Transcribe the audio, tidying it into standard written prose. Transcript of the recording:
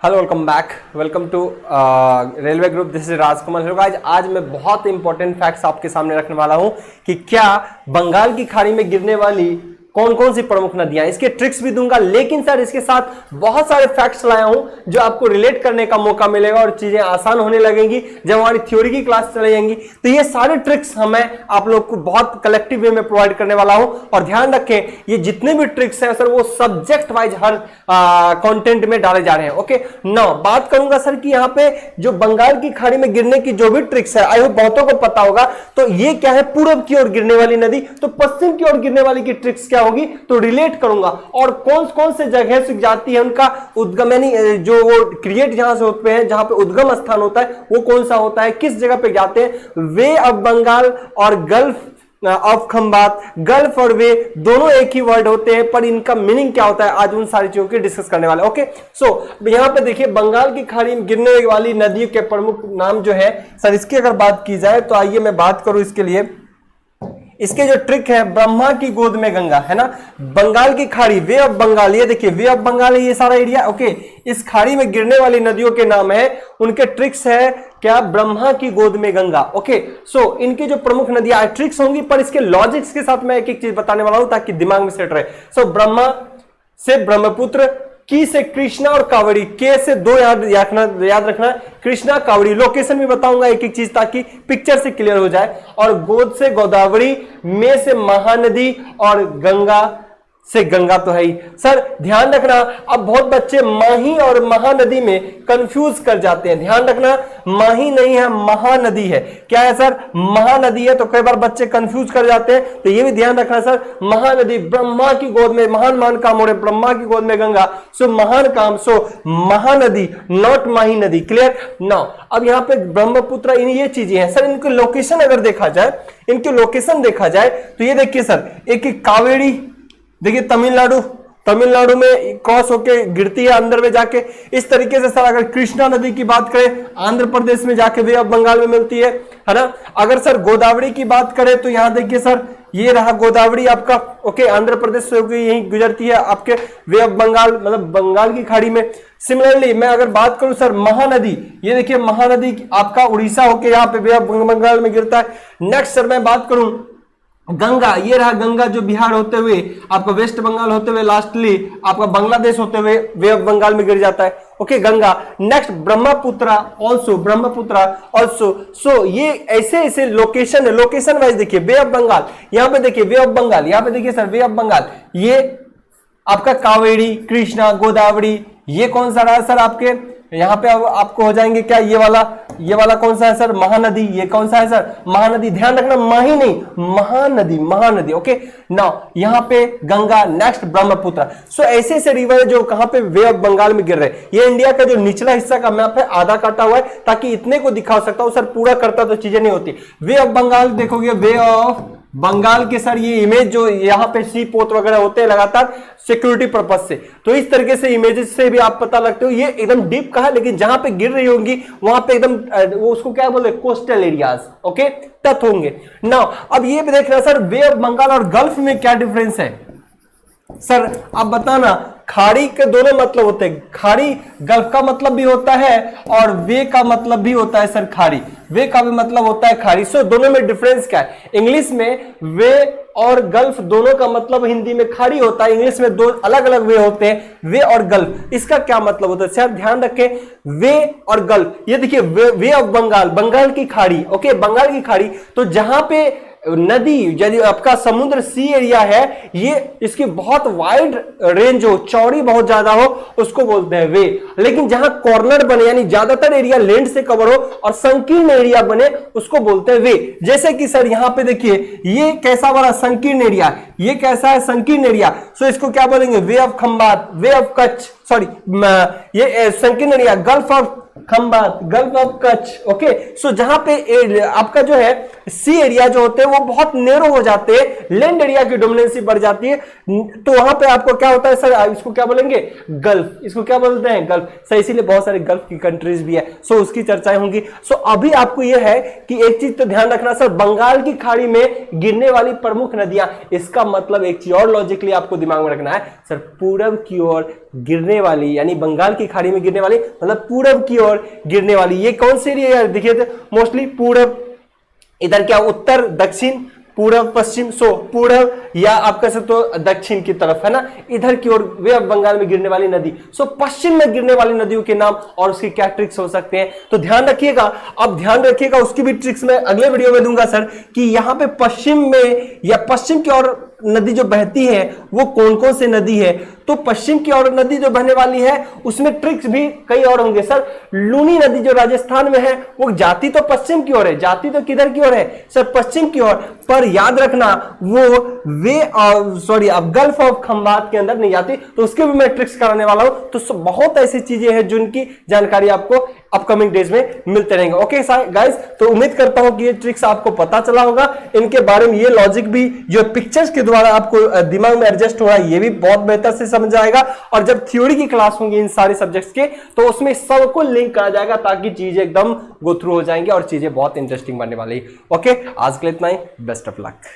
Hello, welcome back. Welcome to railway group. This is Rajkumar. Hello guys, आज मैं बहुत important facts आपके सामने रखने वाला हूं कि क्या बंगाल की खाड़ी में गिरने वाली कौन कौन सी प्रमुख नदियां, इसके ट्रिक्स भी दूंगा, लेकिन सर इसके साथ बहुत सारे फैक्ट्स लाया हूं जो आपको रिलेट करने का मौका मिलेगा और चीजें आसान होने लगेंगी जब हमारी थ्योरी की क्लास चली जाएंगी। तो ये सारे ट्रिक्स हमें आप लोग को बहुत कलेक्टिव वे में प्रोवाइड करने वाला हूं। और ध्यान रखें, ये जितने भी ट्रिक्स हैं सर वो सब्जेक्ट वाइज हर कंटेंट में डाले जा रहे हैं। ओके, नाउ बात करूंगा सर कि यहाँ पे जो बंगाल की खाड़ी में गिरने की जो भी ट्रिक्स है, आई होप बहुतों को पता होगा। तो ये क्या है, पूरब की ओर गिरने वाली नदी, तो पश्चिम की ओर गिरने वाली की ट्रिक्स क्या होगी, तो रिलेट करूंगा। और कौन कौन से जगह से जाती है, उनका उद्गम यानी जो वो क्रिएट जहां से होते हैं, जहां पे उद्गम स्थान होता है वो कौन सा होता है, किस जगह पे जाते हैं। वे ऑफ बंगाल और गल्फ ऑफ खंबात, गल्फ और वे दोनों एक ही वर्ड होते हैं, पर इनका मीनिंग क्या होता है आज उन सारी चीजों की डिस्कस करने वाले। ओके, सो यहां पे देखिए बंगाल की खाड़ी में गिरने वाली नदियों के प्रमुख नाम जो है सर, इसकी अगर बात की जाए तो आइए मैं बात करूं इसके लिए। इसके जो ट्रिक है, ब्रह्मा की गोद में गंगा है ना, बंगाल की खाड़ी, वे ऑफ बंगाल, ये देखिए वे ऑफ बंगाल है ये सारा एरिया। ओके, इस खाड़ी में गिरने वाली नदियों के नाम है, उनके ट्रिक्स है क्या, ब्रह्मा की गोद में गंगा। ओके, सो इनकी जो प्रमुख नदियां ट्रिक्स होंगी, पर इसके लॉजिक्स के साथ मैं एक एक चीज बताने वाला हूं ताकि दिमाग में सेट रहे। सो ब्रह्मा से ब्रह्मपुत्र, की से कृष्णा और कावड़ी, के से दो याद रखना, कृष्णा कावड़ी, लोकेशन भी बताऊंगा एक एक चीज ताकि पिक्चर से क्लियर हो जाए। और गोद से गोदावरी, में से महानदी और गंगा से गंगा तो है ही। सर ध्यान रखना, अब बहुत बच्चे माही और महानदी में कंफ्यूज कर जाते हैं। ध्यान रखना, माही नहीं है, महानदी है। क्या है सर, महानदी है, तो कई बार बच्चे कंफ्यूज कर जाते हैं, तो ये भी ध्यान रखना सर। महानदी, ब्रह्मा की गोद में, महान महान काम हो रहे, ब्रह्मा की गोद में गंगा, सो महान काम, सो महानदी, नॉट माही नदी। Clear now. अब यहाँ पे ब्रह्मपुत्र, इन ये चीजें हैं सर। इनकी लोकेशन अगर देखा जाए, इनकी लोकेशन देखा जाए तो ये देखिए सर, एक कावेरी देखिए तमिलनाडु में क्रॉस होके गिरती है अंदर में जाके। इस तरीके से सर अगर कृष्णा नदी की बात करें, आंध्र प्रदेश में जाके वे ऑफ बंगाल में मिलती है ना। अगर सर गोदावरी की बात करें तो यहां देखिए सर, ये रहा गोदावरी आपका। ओके, आंध्र प्रदेश से होकर यहीं गुजरती है आपके वे ऑफ बंगाल, मतलब बंगाल की खाड़ी में। सिमिलरली मैं अगर बात करूं सर महानदी, ये देखिए महानदी आपका उड़ीसा होके यहाँ पे वे ऑफ बंगाल में गिरता है। नेक्स्ट सर मैं बात करूं गंगा, ये रहा गंगा जो बिहार होते हुए आपका वेस्ट बंगाल होते हुए लास्टली आपका बांग्लादेश होते हुए वे ऑफ बंगाल में गिर जाता है। Okay, Ganga. Next Brahmaputra also. So ये ऐसे ऐसे लोकेशन है, लोकेशन वाइज देखिए वे ऑफ बंगाल, यहां पे देखिए वे ऑफ बंगाल, यहां पे देखिए सर वे ऑफ बंगाल, ये आपका कावेरी, कृष्णा, गोदावरी, ये कौन सा रहा सर आपके यहां पे आपको हो जाएंगे क्या, ये वाला कौन सा है सर, महानदी। ये कौन सा है सर, महानदी। ध्यान रखना, माही नहीं, महानदी। ओके, नाउ यहां पे गंगा, नेक्स्ट ब्रह्मपुत्र। सो ऐसे ऐसे रिवर जो कहां पे वे ऑफ बंगाल में गिर रहे हैं। ये इंडिया का जो निचला हिस्सा का मैप है, आधा काटा हुआ है ताकि इतने को दिखा सकता हूं। सर पूरा करता तो चीजें नहीं होती। वे ऑफ बंगाल देखोगे, वे ऑफ बंगाल के सर ये इमेज जो यहाँ पे सी पोत वगैरह होते हैं लगातार सिक्योरिटी पर्पज से, तो इस तरीके से इमेजेस से भी आप पता लगते हो ये एकदम डीप का है, लेकिन जहां पे गिर रही होंगी वहां पे एकदम वो उसको क्या बोलते हैं, कोस्टल एरियाज। ओके, तट होंगे। नाउ अब ये भी देखना सर, वे ऑफ बंगाल और गल्फ में क्या डिफरेंस है सर, आप बताना। खाड़ी के दोनों मतलब होते हैं, खाड़ी गल्फ का मतलब भी होता है और वे का मतलब भी होता है सर, खाड़ी वे का भी मतलब होता है खाड़ी। सो दोनों में डिफरेंस क्या है, इंग्लिश में वे और गल्फ दोनों का मतलब हिंदी में खाड़ी होता है, इंग्लिश में दो अलग अलग वे होते हैं, वे और गल्फ। इसका क्या मतलब होता है सर, ध्यान रखें, वे और गल्फ, ये देखिए वे ऑफ बंगाल, बंगाल की खाड़ी। ओके, बंगाल की खाड़ी, तो जहां पे नदी यदि आपका समुद्र सी एरिया है, ये इसकी बहुत वाइड रेंज हो, चौड़ी बहुत ज्यादा हो, उसको बोलते हैं वे। लेकिन जहां कॉर्नर बने यानी ज्यादातर एरिया लैंड से कवर हो और संकीर्ण एरिया बने, उसको बोलते हैं वे। जैसे कि सर यहां पे देखिए, ये कैसा वाला संकीर्ण एरिया, ये कैसा है संकीर्ण एरिया, सो इसको क्या बोलेंगे, way of Khambhat, way of Kutch, sorry ये संकीर्ण area, gulf of Khambhat, gulf of Kutch. Okay, so जहां पे आपका जो है सी एरिया जो होते हैं वो बहुत नेरो हो जाते हैं, लैंड एरिया की डोमिनेंसी बढ़ जाती है, तो वहां पे आपको क्या होता है सर, इसको क्या बोलेंगे, गल्फ। इसको क्या बोलते हैं, गल्फ। सर इसीलिए बहुत सारे गल्फ की कंट्रीज भी है, सो उसकी चर्चाएं होंगी। सो अभी आपको यह है कि एक चीज तो ध्यान रखना सर, बंगाल की खाड़ी में गिरने वाली प्रमुख नदियां, इसका मतलब एक चीज और लॉजिकली आपको दिमाग में रखना है सर, पूरब की ओर गिरने वाली, यानी बंगाल की खाड़ी में गिरने वाली मतलब पूरब की ओर गिरने वाली, ये कौन सी एरिया है देखिए तो मोस्टली पूरब, इधर क्या उत्तर दक्षिण पूरब पश्चिम, सो पूरब या आप कह सकते हो दक्षिण की तरफ है ना, इधर की ओर वे अब बंगाल में गिरने वाली नदी। सो पश्चिम में गिरने वाली नदियों के नाम और उसके क्या ट्रिक्स हो सकते हैं, तो ध्यान रखिएगा। अब ध्यान रखिएगा, उसकी भी ट्रिक्स मैं अगले वीडियो में दूंगा सर, कि यहां पे पश्चिम में या पश्चिम की ओर नदी जो बहती है वो कौन कौन सी नदी है। तो पश्चिम की ओर नदी जो बहने वाली है उसमें ट्रिक्स भी कई और होंगे सर। लूनी नदी जो राजस्थान में है वो जाती तो पश्चिम की ओर है, जाती तो किधर की ओर है सर, पश्चिम की ओर, पर याद रखना वो अब गल्फ ऑफ खंबात के अंदर नहीं जाती, तो उसके भी मैं ट्रिक्स कराने वाला हूं। तो बहुत ऐसी चीजें हैं जिनकी जानकारी आपको अपकमिंग डेज में मिलते रहेंगे। ओके गाइस, तो उम्मीद करता हूं कि ये ट्रिक्स आपको पता चला होगा, इनके बारे में ये लॉजिक भी जो पिक्चर्स के द्वारा आपको दिमाग में एडजस्ट हो रहा है ये भी बहुत बेहतर से समझ आएगा। और जब थ्योरी की क्लास होंगी इन सारे सब्जेक्ट्स के तो उसमें सबको लिंक करा जाएगा ताकि चीजें एकदम गो थ्रू हो जाएंगी और चीजें बहुत इंटरेस्टिंग बनने वाली। ओके, आज के लिए इतना ही, बेस्ट ऑफ लक।